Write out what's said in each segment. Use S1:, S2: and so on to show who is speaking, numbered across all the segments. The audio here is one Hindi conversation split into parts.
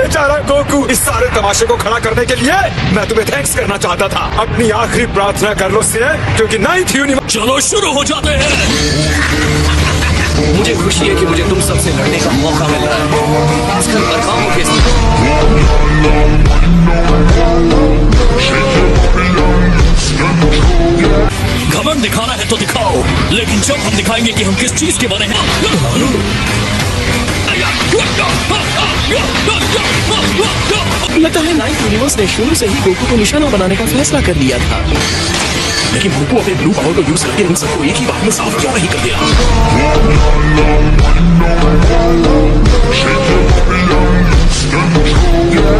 S1: बेचारा गोकू, इस सारे तमाशे को खड़ा करने के लिए मैं तुम्हें थैंक्स करना चाहता था। अपनी आखिरी प्रार्थना कर लो से, क्योंकि 9th यूनिवर्स।
S2: चलो शुरू हो जाते हैं। मुझे खुशी है कि मुझे तुम सबसे लड़ने का मौका मिल रहा है। आजकल बरखाओं के घमंड दिखाना है तो दिखाओ, लेकिन जब हम दिखाएंगे कि हम किस चीज के बने हैं।
S3: लगता है 9th यूनिवर्स ने शुरू से ही गोकू को निशाना बनाने का फैसला कर लिया था।
S2: लेकिन गोकू अपने ब्लू पावर को यूज करके इन सबको एक ही बात में साफ क्यों नहीं कर दिया?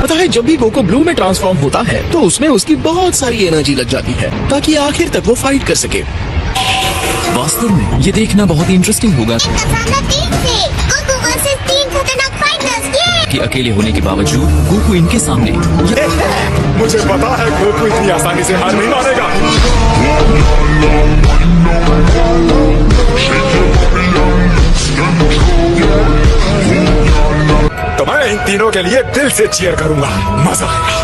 S3: पता है, जब भी गोकू ब्लू में ट्रांसफॉर्म होता है तो उसमें उसकी बहुत सारी एनर्जी लग जाती है ताकि आखिर तक वो फाइट कर सके।
S2: वास्तव में ये देखना बहुत ही इंटरेस्टिंग होगा कि अकेले होने के बावजूद गोकू इनके सामने।
S1: मुझे पता है गोकू इतनी आसानी से हार नहीं मानेगा। तो मैं इन तीनों के लिए दिल से चीयर करूंगा, मजा आएगा।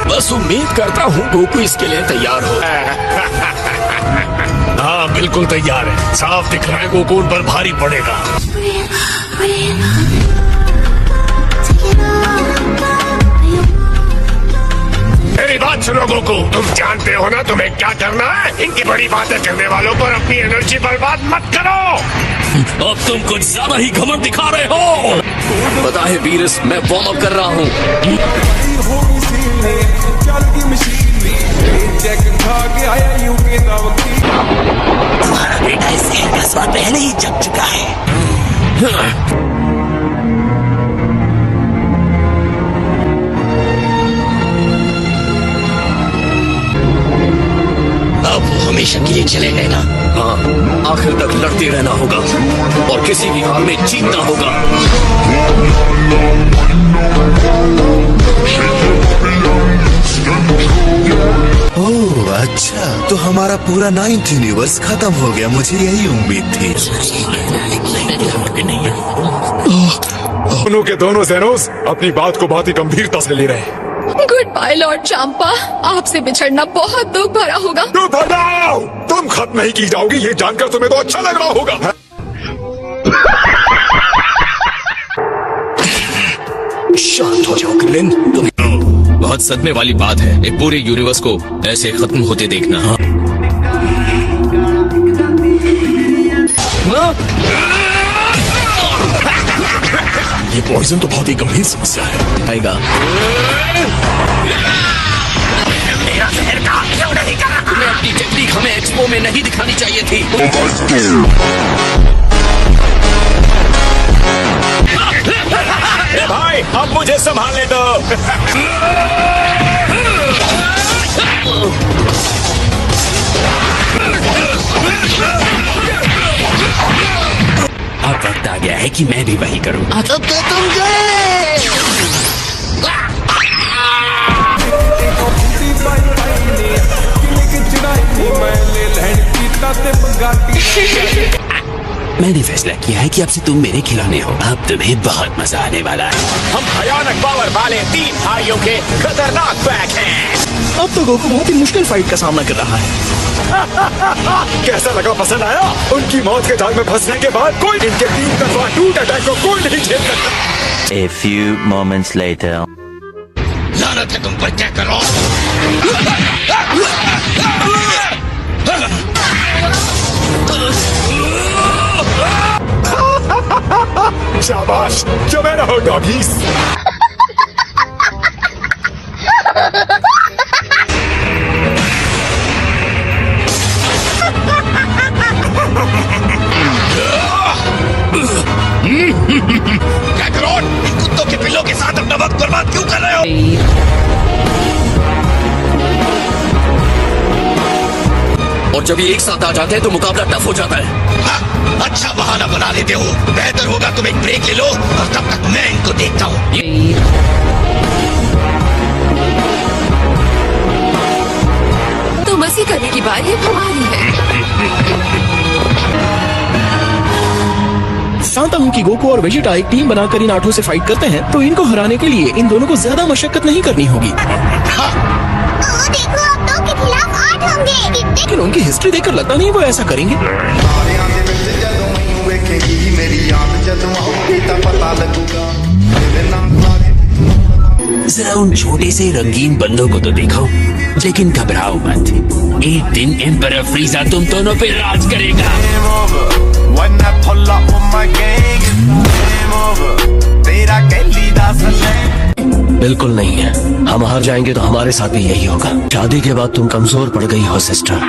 S2: बस उम्मीद करता हूँ गोकू इसके लिए तैयार हो। हाँ बिल्कुल तैयार है। साफ दिख रहा है गोकू उन पर भारी पड़ेगा। मेरी बात सुनो गोकू, तुम जानते हो ना तुम्हें क्या करना है। इनकी बड़ी बातें करने वालों पर अपनी एनर्जी बर्बाद मत करो। अब तुम कुछ ज्यादा ही घमंड दिखा रहे हो। पता है वीरस, मैं वार्म अप कर रहा हूँ।
S4: तुम्हारा बेटा इस खेल का स्वाद पहले ही जग चुका है। अब वो हमेशा के लिए चले गए ना।
S2: हाँ, आखिर तक लड़ते रहना होगा और किसी भी हाल में जीतना होगा।
S5: ओह अच्छा, तो हमारा पूरा 9th यूनिवर्स खत्म हो गया। मुझे यही उम्मीद थी।
S1: दोनों के दोनों ज़ेनोस अपनी बात को बहुत ही गंभीरता से ले रहे हैं।
S6: गुड बाय लॉर्ड चांपा, आपसे बिछड़ना बहुत दुख भरा होगा।
S1: तुम खत्म नहीं की जाओगी, ये जानकर तुम्हें तो अच्छा लग रहा होगा।
S2: शांत हो जाओ क्लिन। बहुत सदमे वाली बात है एक पूरे यूनिवर्स को ऐसे खत्म होते देखना। ये पॉइजन तो बहुत ही गंभीर समस्या है।
S3: आएगा
S4: मेरा जहर काम क्यों नहीं कर रहा?
S2: तुम्हें अपनी टेक्निक हमें एक्सपो में नहीं दिखानी चाहिए थी।
S1: भाई अब मुझे संभालने दो।
S4: अब वक्त आ गया है कि मैं भी वही करूं। अब तो तुम गए। मैंने फैसला किया है कि अब से तुम मेरे खिलौने हो। अब तुम्हें बहुत मजा आने वाला है।
S1: हम भयानक पावर वाले 3 भाइयों के खतरनाक पैक हैं।
S3: अब तो गोकू बहुत ही मुश्किल फाइट का सामना कर रहा है।
S1: कैसा लगा, पसंद आया? उनकी मौत के जाल में फंसने के बाद कोई इनके 3 तरफा टूट अटैक को कोई नहीं झेल सकता।
S7: A few moments later.
S4: लानत है तुम पर, क्या करो?
S1: शाबाश, जमे रहो डॉगीज।
S4: कैकरोन, इन कुत्तों के पिल्लों के साथ अपना वक्त बर्बाद क्यों कर रहे हो?
S2: और जब ये एक साथ आ जाते हैं तो मुकाबला टफ हो जाता है।
S4: हाँ, अच्छा बहाना बना लेते हो। बेहतर होगा तुम एक ब्रेक ले लो और तब तक मैं इनको देखता हूँ।
S6: तो मस्ती करने की बारी तुम्हारी है।
S3: जानता हूँ कि गोकू और वेजिटा एक टीम बनाकर इन 8 से फाइट करते हैं, तो इनको हराने के लिए इन दोनों को ज्यादा मशक्कत नहीं करनी होगी।
S8: देखो अब 2 के खिलाफ 8 होंगे।
S3: लेकिन उनकी हिस्ट्री देखकर लगता नहीं वो ऐसा करेंगे।
S4: जरा उन छोटे से रंगीन बंदों को तो देखो, लेकिन घबराओ मत, एक दिन एम्परर फ्रीजा तुम दोनों पे राज करेगा।
S9: बिल्कुल नहीं है, हम हार जाएंगे तो हमारे साथ भी यही होगा। शादी के बाद तुम कमजोर पड़ गई हो सिस्टर,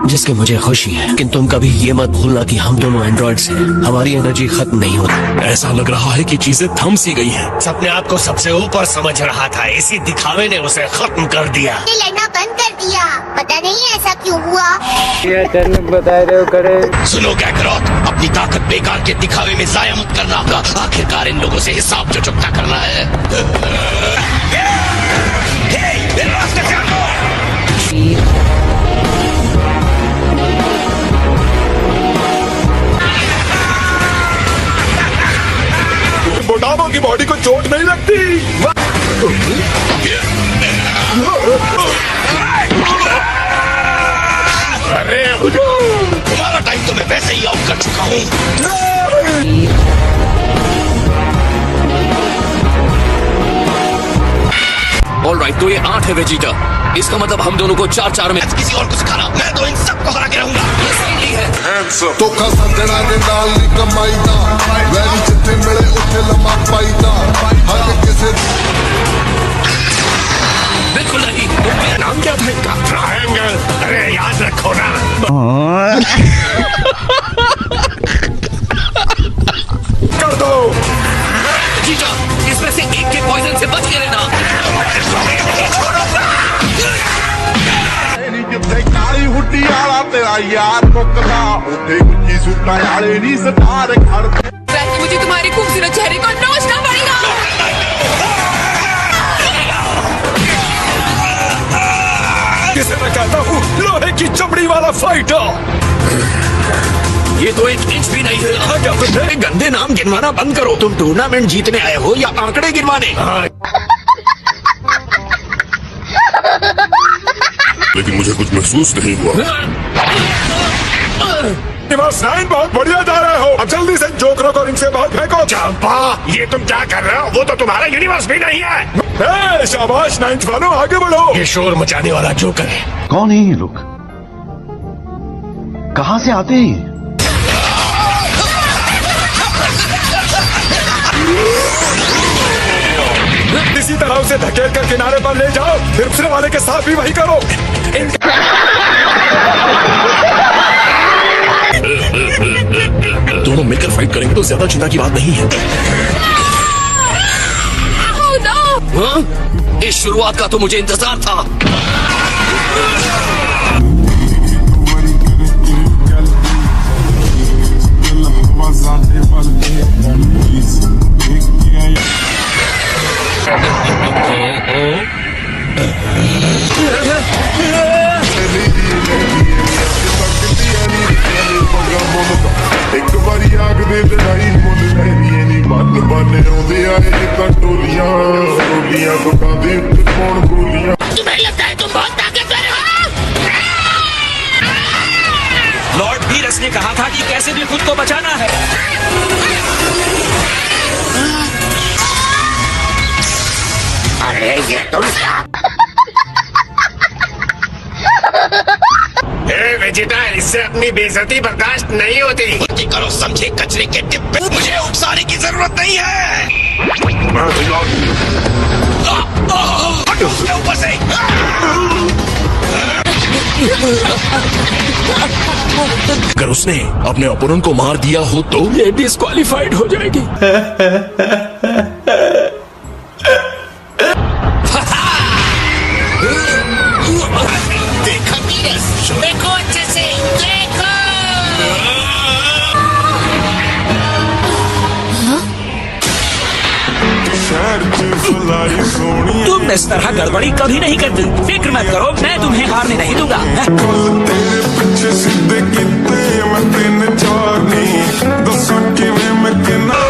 S9: जिसकी मुझे खुशी है, लेकिन तुम कभी ये मत भूलना कि हम दोनों एंड्रॉइड्स हैं, हमारी एनर्जी खत्म नहीं होती।
S3: ऐसा लग रहा है कि चीजें थम सी गई हैं।
S2: अपने आप को सबसे ऊपर समझ रहा था, इसी दिखावे ने उसे खत्म कर दिया।
S8: ये लड़ना बंद कर दिया, पता नहीं ऐसा क्यों हुआ।
S2: सुनो गैगरोथ, अपनी ताकत बेकार के दिखावे में जाया मत करना। आखिरकार इन लोगों से हिसाब जो चुकता करना है। रास्ते से हटो।
S1: मोटामो की बॉडी को चोट नहीं लगती।
S2: अरे तुम्हारा टाइम तो मैं वैसे ही आउट कर चुका हूँ।
S3: ऑलराइट, तो ये 8 है वेजिटा, इसका मतलब हम दोनों को 4-4 में
S2: किसी और को सिखाना, मैं तो इन सबको हरा के रहूंगा। ये सही है।
S10: ਧੋਖਾ ਸੱਜਣਾ ਦੇ ਨਾਲ ਨੀ ਕਮਾਈਦਾ, ਵੈਰੀ ਜਿੱਥੇ ਮਿਲੇ ਉੱਥੇ ਲੰਮਾ ਪਾਈਦਾ, ਹਰ ਕਿਸੇ
S3: बिल्कुल नहीं। मेरा नाम क्या था इनका?
S2: ट्रायंगल। अरे याद रखो ना।
S1: कर दो।
S3: वेजिटा, इसमें से एक के पॉइजन से बच के रहना।
S10: ਜਿੱਥੇ ਕਾਲੀ ਹੁੱਡੀ ਵਾਲਾ ਤੇਰਾ ਯਾਰ ਮੁੱਕਦਾ, ਉੱਥੇ ਉੱਚੀ ਸੁੱਟਾਂ ਵਾਲੇ ਨੀ ਸਟਾਰ ਖੜਦੇ।
S6: मुझे तुम्हारे खूबसूरत चेहरे को नोचना पड़ेगा।
S1: किसे मैं कहता हूँ लोहे की चमड़ी वाला फाइटर।
S3: ये तो 1 इंच भी नहीं है।
S1: क्या तुमने?
S3: गंदे नाम गिनवाना बंद करो। तुम टूर्नामेंट जीतने आए हो या आंकड़े गिनवाने?
S10: लेकिन मुझे कुछ महसूस नहीं हुआ।
S1: यूनिवर्स 9 बहुत बढ़िया जा रहे हो। अब जल्दी से जोकरों को इनसे बाहर फेंको।
S2: चंपा, ये तुम क्या कर रहे हो? वो तो तुम्हारा यूनिवर्स भी नहीं है।
S1: शाबाश 9th वालों, आगे बढ़ो।
S2: ये शोर मचाने वाला जोकर है।
S9: कौन है ये लोग, कहाँ से आते हैं?
S1: इसी तरह उसे धकेल कर किनारे पर ले जाओ, फिर दूसरे वाले के साथ भी वही करो।
S3: दोनों मिलकर फाइट करेंगे तो ज्यादा चिंता की बात नहीं है। हाँ? इस शुरुआत का तो मुझे इंतजार था।
S10: ਇੱਕ ਵਾਰੀ ਆਗ ਦੇ ਲੜਾਈ ਮੁੱਲ ਲੈਣੀ ਨਹੀਂ, ਬੰਨ ਬੰਨ ਆਉਂਦੇ ਆਏ ਕਟੋਲੀਆਂ, ਟੋਲੀਆਂ ਦੁਕਾਂ ਦੇ ਉੱਤੇ ਕੌਣ ਗੋਲੀਆਂ।
S2: तुम्हें लगता है तुम बहुत ताकतवर हो?
S3: लॉर्ड वीरस ने कहा था कि कैसे भी खुद को बचाना है।
S2: अरे ये तुम वेजिटा, इससे अपनी बेइज्जती बर्दाश्त नहीं होती। उल्टी करो समझे कचरे के डिब्बे, मुझे उकसाने की जरूरत नहीं है। हटो ऊपर से।
S3: अगर उसने अपने ओपोनेंट को मार दिया हो तो ये डिस्क्वालीफाइड हो जाएगी।
S2: देखा वीरस, देखो अच्छे से, देखो।
S10: शहर फलाई सोनी
S9: तुम इस तरह गड़बड़ी कभी नहीं करती। फिक्र मत करो, मैं तुम्हें हारने नहीं दूंगा।
S10: तेरे पीछे सीधे किते मैं तीन चार नहीं दसा किवें मैं किना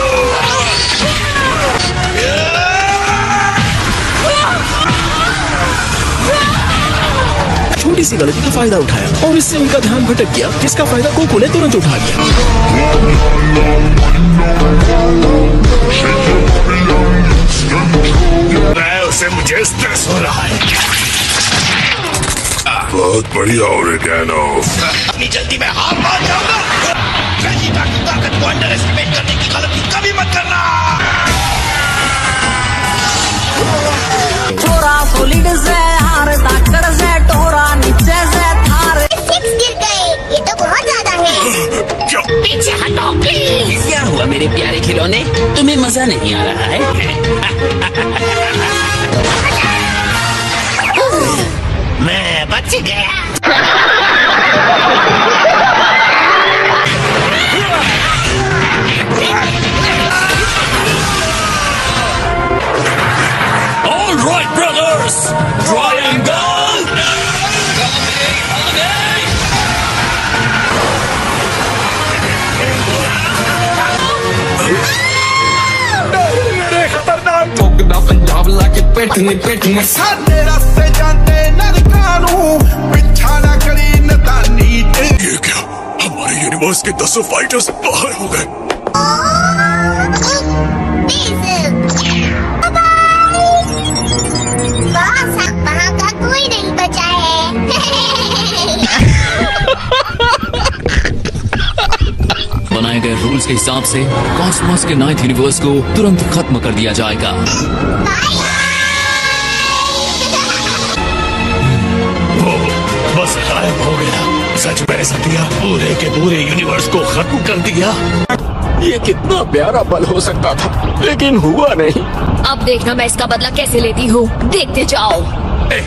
S3: छोटी सी गलती का फायदा उठाया और इससे उनका ध्यान भटक गया, जिसका फायदा कोको ने तुरंत उठा लिया।
S2: उससे मुझे स्ट्रेस हो रहा है।
S10: बहुत बढ़िया ओरिगैनो।
S2: अपनी जल्दी में हार मान जाऊंगा। रंजीता की ताकत को अंडर एस्टिमेट करने की गलती कभी मत करना।
S8: थोड़ा सॉलिड से हार ताकड़ से टोरा नीचे से थार गिर गए, ये तो बहुत ज्यादा है।
S2: क्यों?
S4: पीछे हटो प्लीज। क्या हुआ मेरे प्यारे खिलौने, तुम्हें मजा नहीं आ रहा है?
S2: मैं बच गया।
S4: All right, brothers, triangle.
S3: Punjab लाके पेटने
S10: साडे रास्ते जाते नरकां नूं पिछा ना करी नदानी।
S2: ये क्या? हमारे यूनिवर्स के 10 फाइटर्स बाहर हो गए।
S8: वहाँ का कोई नहीं बचा है।
S4: बनाए गए रूल्स के हिसाब से कॉस्मोस के 9th यूनिवर्स को तुरंत खत्म कर दिया जाएगा।
S2: बस गायब हो गया। सच में सत्या पूरे के पूरे यूनिवर्स को खत्म कर दिया।
S3: ये कितना प्यारा पल हो सकता था, लेकिन हुआ नहीं।
S6: अब देखना मैं इसका बदला कैसे लेती हूँ, देखते जाओ।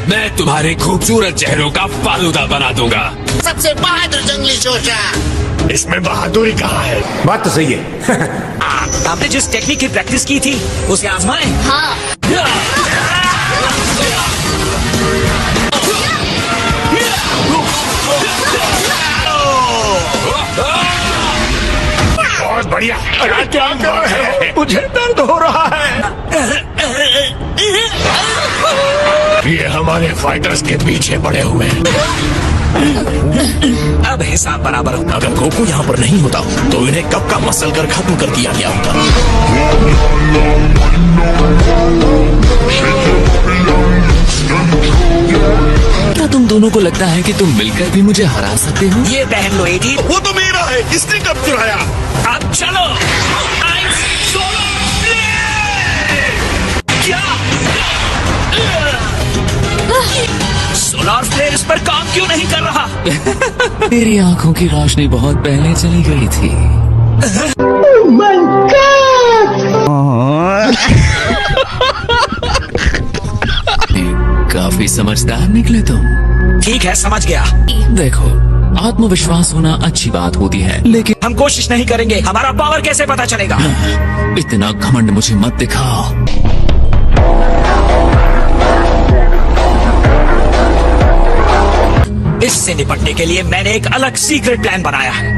S2: मैं तुम्हारे खूबसूरत चेहरों का फालूदा बना दूंगा।
S4: सबसे बहादुर जंगली शोषा।
S2: इसमें बहादुरी कहाँ है?
S9: बात तो सही है। आपने जिस टेक्निक की प्रैक्टिस की थी उसे आजमाएं।
S6: हाँ,
S2: बहुत बढ़िया। अरे क्या कर रहे हो?
S3: मुझे दर्द हो रहा है।
S2: ये हमारे फाइटर्स के पीछे पड़े हुए हैं।
S9: अब हिसाब बराबर होगा।
S3: अगर गोकू यहाँ पर नहीं होता तो इन्हें कब का मसल कर खत्म कर दिया गया होता।
S4: क्या तुम दोनों को लगता है कि तुम मिलकर भी मुझे हरा सकते हो?
S9: ये पहन लो एडी।
S2: वो तो मेरा है, इसने कब चुराया?
S9: अब चलो। सोलार फ्लेयर इस पर काम क्यों नहीं कर रहा?
S4: तेरी आंखों की रोशनी बहुत पहले चली गई थी। काफी समझदार निकले तुम।
S9: ठीक है, समझ गया।
S4: देखो, आत्मविश्वास होना अच्छी बात होती है, लेकिन
S9: हम कोशिश नहीं करेंगे, हमारा पावर कैसे पता चलेगा?
S4: इतना घमंड मुझे मत दिखाओ।
S9: इससे निपटने के लिए मैंने एक अलग सीक्रेट प्लान बनाया है।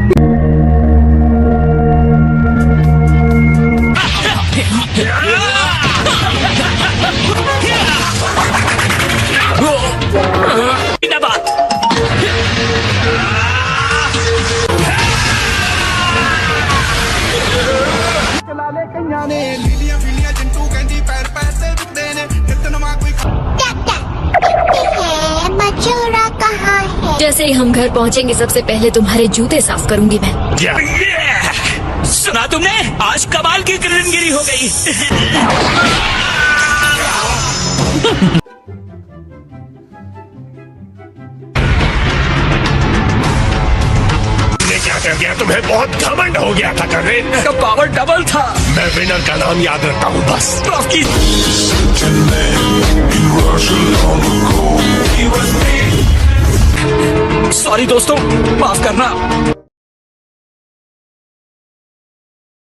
S8: मचूरा कहाँ है?
S6: जैसे ही हम घर पहुँचेंगे सबसे पहले तुम्हारे जूते साफ करूंगी मैं।
S9: सुना तुमने? आज कमाल की किरणगिरी हो गई।
S2: क्या कर गया? तुम्हें बहुत घमंड हो गया था करने
S9: का पावर डबल था।
S2: मैं विनर का नाम याद रखता हूँ बस।
S9: सॉरी दोस्तों, माफ करना।